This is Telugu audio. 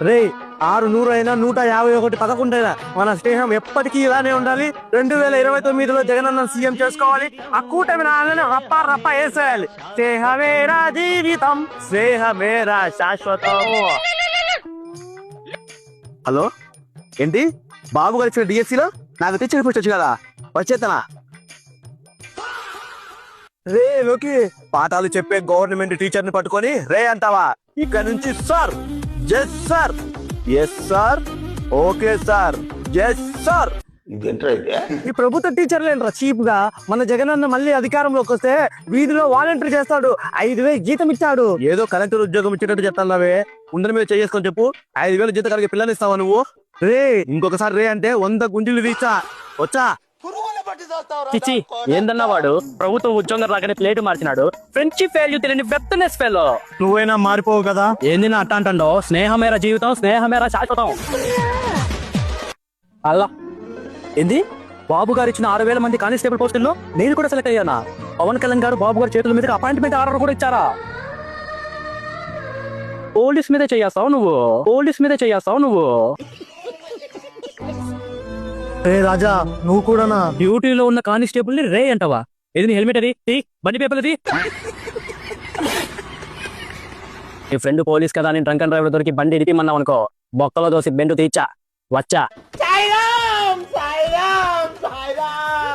రే 600 అయినా 151 11 మన స్నేహం ఎప్పటికీ ఇలానే ఉండాలి. 2029లో జగనన్న సీఎం చేసుకోవాలి. ఆ కూటమి నాన్నని రప్ప రప్ప వేసేయాలి. స్నేహమేరా జీవితం, స్నేహమేరా శాశ్వతం. హలో, ఏంటి బాబు గారు ఇచ్చిన డిఎస్సీలో నాకు తెచ్చి వచ్చి కదా, వచ్చేతనా? రే లోకి పాఠాలు చెప్పే గవర్నమెంట్ టీచర్ ని పట్టుకొని రే అంటావా? ఇక్కడ నుంచి sir, yes sir, yes sir, okay sir, yes sir. ఈ ప్రభుత్వ టీచర్లు ఏంట్రా చీప్ గా? మన జగనన్న మళ్ళీ అధికారంలోకి వస్తే వీధిలో వాలంటీర్ చేస్తాడు, 5,000 జీతం ఇచ్చాడు. ఏదో కలెక్టర్ ఉద్యోగం ఇచ్చేటట్టు చెప్తావే, ఉండని మీద చేసుకొని చెప్పు. 5,000 జీతం కలిగి పిల్లని ఇస్తావా నువ్వు? రే ఇంకొకసారి రే అంటే 100 గుంజీలు తీర్చా వచ్చా. చిచి, ఏందన్నా వాడు ప్రభుత్వ ఉద్యోగం రాగానే ప్లేట్ మార్చినాడు. ఫ్రెండ్షిప్ వాల్యూ తెలియని వెప్తనెస్ ఫెలో. నువ్వైనా మారిపోవు కదా. ఏంది నా అట్ట అంటాడో? స్నేహమేరా జీవితం, స్నేహమేరా శాశ్వతం. అల్లా ఏంది? బాబు గారు ఇచ్చిన 6,000 మంది కానిస్టేబుల్ పోస్టుల్లో నేను కూడా సెలెక్ట్ అయ్యానా? పవన్ కళ్యాణ్ గారు బాబు గారి చేతుల మీద అపాయింట్మెంట్ ఆర్డర్ కూడా ఇచ్చారా? పోలీస్ మీదే చేస్తావు నువ్వు, పోలీస్ మీదే చేస్తావు నువ్వు. రే రాజా, నువ్వు కూడానా? డ్యూటీలో ఉన్న కానిస్టేబుల్ ని రే అంటావా? ఇది నీ హెల్మెట్, అది బండి పేపర్, అది నీ ఫ్రెండ్ పోలీస్ కదా అని డ్రంక్ అండ్ డ్రైవర్ దొరికి బండి ఇడిపిమన్నావు అనుకో, బొక్కలో దోసి బెండు తీర్చా వచ్చా.